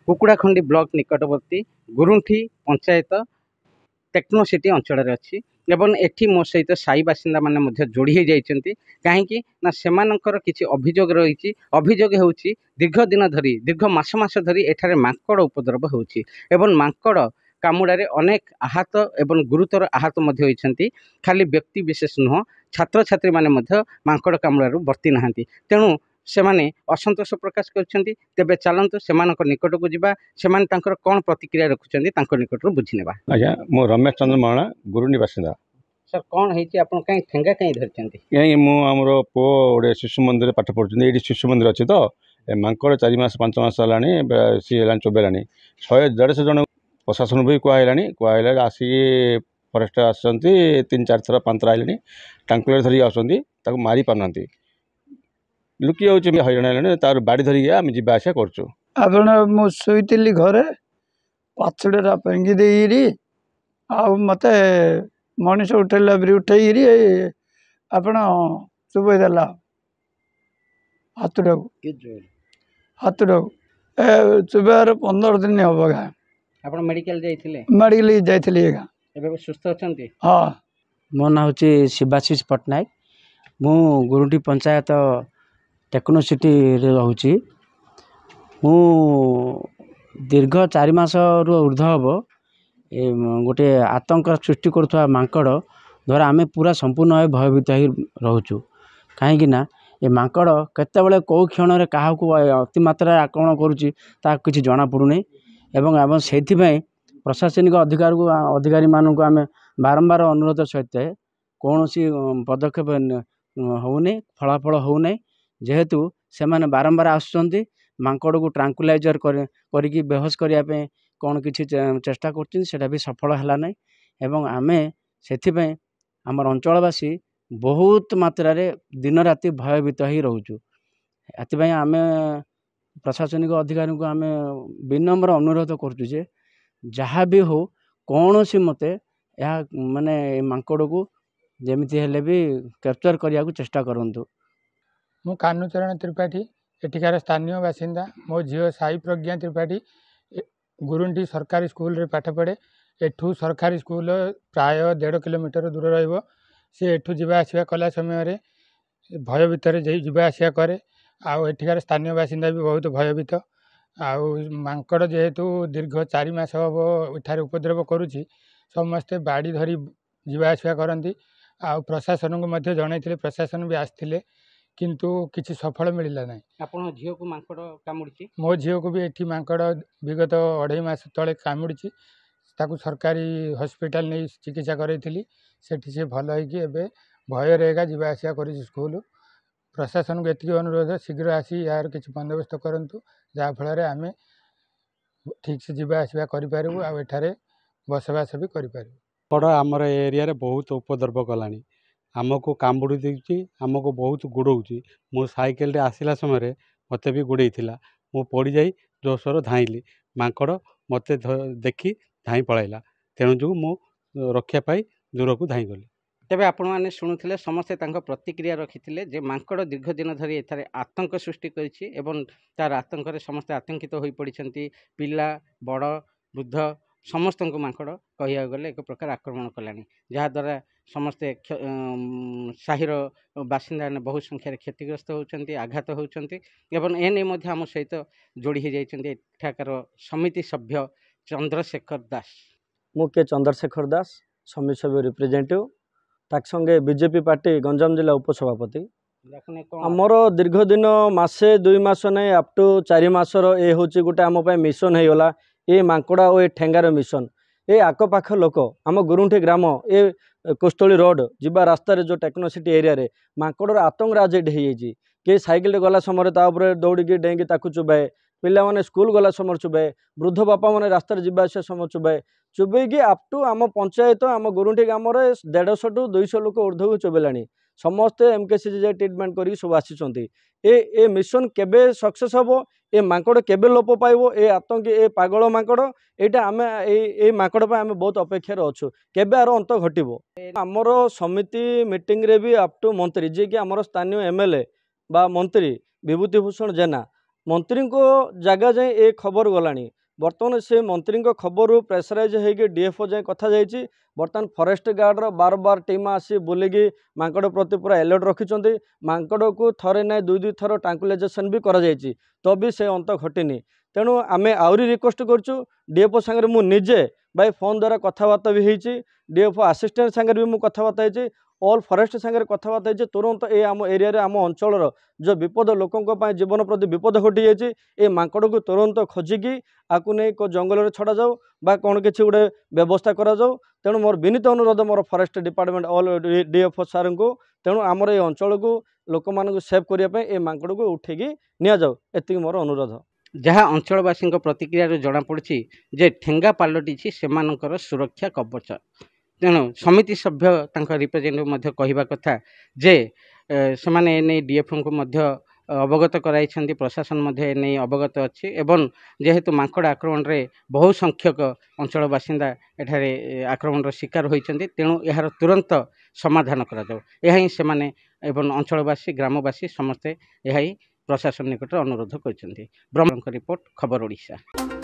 कुकुड़ाखंडी block निकटवर्ती गुरुंठी panchayat Technocity अंचल अच्छी एवं एठी मो सहित साई बासिंदा माने जोड़ी हो जाइछन्ति काहेकि ना सेमानंकर किछि अभियोग रही अभियोग होउछि दीर्घ दिन धरी दीर्घ मास मास धरी एठारे मांकड़ उपद्रव होउछि एवं मांकड़ कामुड़ारे अनेक आहत एवं गुरुतर आहत मध्य होइछन्ति खाली व्यक्ति विशेष नुह छात्र छात्री माने मध्य मांकड़ कामुड़ारु बर्ती नाहांती तेणु सेमाने असंतोष प्रकाश करछन्ति तेबे चलंतु सेमानक निकट को जिबा सेमान तांकर कोन प्रतिक्रिया रखुछन्ति तांकर निकटरु बुझिनेबा। अच्छा मो रमेश चंद्र मरणा गुरुनी बासिंदा। सर कौन है आप ठेंगा कहीं धरती कहीं मुझर पु गोटे शिशु मंदिर पाठ पढ़ुं ये शिशु मंदिर अच्छी तो मांकड़ 4 मास 5 मास है सी चोबेला 100-150 जन प्रशासन भी कहला आसिक फरेस्ट आसती 3-4 थर 5 थर आए धरिक आसती मारी पारना लुकी जाऊँ हईराण तार बाड़ी धरिक आम जा आसा कर शुईली घरे पाछड़ा पेंगी दे मत मनीष उठेला उठे आपण चुबईदेला हाथुटा हाथुटा चुबार 15 दिन हम गा आप मेडिकल मेडिकल सुस्थ अच्छा। हाँ मो ना हूँ शिवाशीष पट्टनायक मु गुरुटी पंचायत टेक्नोसिटी रोचे मु दीर्घ 4 मास ऊर्ध्व हम गोटे आतंक सृष्टि करुवा मांकड़ द्वारा आम पूरा संपूर्ण भाव भयभीत हो रोचु कहीं ये मांकड़ केतबेले कौ क्षण में क्या अतिमात्रा आक्रमण करुच्चा किसी जना पड़ूना एवं से प्रशासनिक अधिकारी मानक आम बारंबार अनुरोध सहित कौन सी पदक्षेप होने फलाफल होना जेहेतु से माने बारंबार आसुँच मांकड़ को ट्रांकुलाइजर करके बेहोश करने कौन किसी चेष्टा कर भी सफल है ना एवं आमे से आमर अंचलवासी बहुत मात्रा दिन राति भयभीत ही रोचु एपाई आम प्रशासनिक अधिकारी को आम विनम्र अनुरोध करुचु जे जहाँ भी हो कौन सी मते या माने मांकड़ को जमीती हेले भी कैप्चर करने को चेष्टा करूँ। मु कानुचरण त्रिपाठी एठिकार स्थानीय बासिंदा मो झील साई प्रज्ञा त्रिपाठी गुरुंडी सरकारी स्कूल रे पाठ पढ़े एठू सरकारी स्कूल प्राय 1.5 किलोमीटर दूर रहिबो से एठू जीवा आसिया कला समय भय भितर जीवा आसिया करे आउ एठिकार स्थानीय बासिंदा भी बहुत भयभीत आउ मांकड़ जेहेतु दीर्घ 4 मास हम एठारे उपद्रव करुच्ची समस्ते बाड़ी धरी जीवा आसिया करती आउ प्रशासन को मध्य जनइथिले प्रशासन भी आसथिले किंतु किसी सफल मिलला ना। आपन झियो को मांकड़ कामुड़ी मो झील को भी एठी मांकड़ विगत 2.5 मास तले कामुड़ी ताकू सरकारी हॉस्पिटल नहीं चिकित्सा करैथिली सेठी से भल होइकी एबे भय रहेगा जीवा आसिया करी स्कूल प्रशासन को एतिक अनुरोध शीघ्र आसी यार किसी बंदोबस्त करंतु जहाँ फल आम ठीक से जीवा आसिया करिपारू आ एठारे बसवास भी करिपारू। पड़ आमर एरिया रे बहुत उपद्रव कलानी आमको कामुड़ी देउची आमको बहुत गुड़ौची मो साइकेल आसला समय मत भी गुड़े मु पड़ जा जोशर धाइली मांकड़ मत देखी धाई पलैला तेणु जो मु रक्षा पाई दूर को धाई गली। तेबे आपण माने शुणुथिले समस्ते तांको प्रतिक्रिया रखिथिले जे मांकड़ दीर्घ दिन धरी एथारे आतंक सृष्टि करिछि एवं तार आतंक रे समस्ते आतंकित होई पड़िछन्ति पिला बड़ वृद्ध समस्त को मांकड़ कहिया गले एक प्रकार आक्रमण कलानी जहाद्वारा समस्ते साहिर बासिंदा ने बहु संख्यार क्षतिग्रस्त होउछन्ति आघात होउछन्ति एवं एने मध्य आम सहित जोड़ी हो जाइछन्ति एठाकार समिति सभ्य चंद्रशेखर दास। मुख्य चंद्रशेखर दास समिति सभ्य रिप्रेजेंटेटिव ताक संगे बीजेपी पार्टी गंजाम जिला उपसभापति आमर दीर्घ दिन मसे 2 मास नहीं अप टू 4 मासर ये हूँ गोटे आम मिशन होगा ये मांकड़ा और ये ठेंगार मिशन ये आखपाख लोक आम गुरुंठी ग्राम ये कोस्तोली रोड जीवा रास्तार जो टेक्नोसिटी एरिया रे मांकड़ आतंक राज ये किए सैकेल गला समय दौड़ी डेंगी चुबाए पिला माने स्कूल गला समय चुबाए वृद्ध बापा मैंने रास्तार जीवा समय चुबाए चुबैकी अप टू आम पंचायत आम गुरुंठी ग्राम 150 टू 200 लोक ऊर्ध्व को चुबेला समस्ते एमकेसीजी ट्रिटमेंट कर सब आसी ए मिशन केबे सक्सेस हम ए मांकड़ केबे लोप पाइबो ए आतंकी ए पागल मांकड़ एटा आम ए मांकड़ पे आम बहुत अपेक्षार अच्छु केबे आर अंत घटिबो। आमर समिति मीटिंग रे भी अप टू मंत्री जे कि आमर स्थानीय एमएलए बा मंत्री विभूति भूषण जेना मंत्री को जगह जाए ए खबर गलानी बर्तमान से मंत्री खबर प्रेसराइज होगी डीएफओ जाए कथा जाइए बर्तमान फॉरेस्ट गार्डर बार बार टीम आसी बुलिकी मांकड़ प्रति पूरा अलर्ट रखिंट मांकड़ को थरे ना दुई थर ट्रांकुलाइजेशन भी कर तो भी से अंत घटनी तेणु आम आहरी रिक्वेस्ट करूँ डीएफओ सागर मु निजे बाय फोन द्वारा कथबार्ता भी होती डीएफओ आसिस्टेंट सागर भी मुझे कथबार्ता होती ऑल फॉरेस्ट सागर कथबार्ता होती तुरंत ये आम एरिया आम अंचल जो विपद लोकों जीवन प्रति विपद घटी जाए ये मांकड़ को तुरंत खोजिकी आपको नहीं को जंगल छड़ा जाऊ बा कौन किसी गोटे व्यवस्था करा जाऊ तेणु मोर विनीत अनुरोध मोर फॉरेस्ट डिपार्टमेंट ऑल डीएफओ सार को तेणु आमर ये अंचल को लोक मान सेव करने ये मांकड़ को उठेकी नि जाऊ एति मोर अनुरोध जहाँ अंचलवासी प्रतिक्रिया जना पड़ी जे ठेंगा पलटि से सुरक्षा कवच तेणु समिति सभ्य रिप्रेजेंटेटिव कहवा कथा जे से माने डीएफओ को अवगत कराई प्रशासन एने अवगत अच्छी एवं जेहेतु मांकड़ आक्रमण रे बहु संख्यक अंचल बासिंदा एठारे आक्रमण शिकार होती तेणु यार तुरंत समाधान करा से माने एवं अंचलवासी ग्रामवासी समस्ते यह प्रशासन निकट अनुरोध कर। ब्रह्म रिपोर्ट खबर ओडिशा।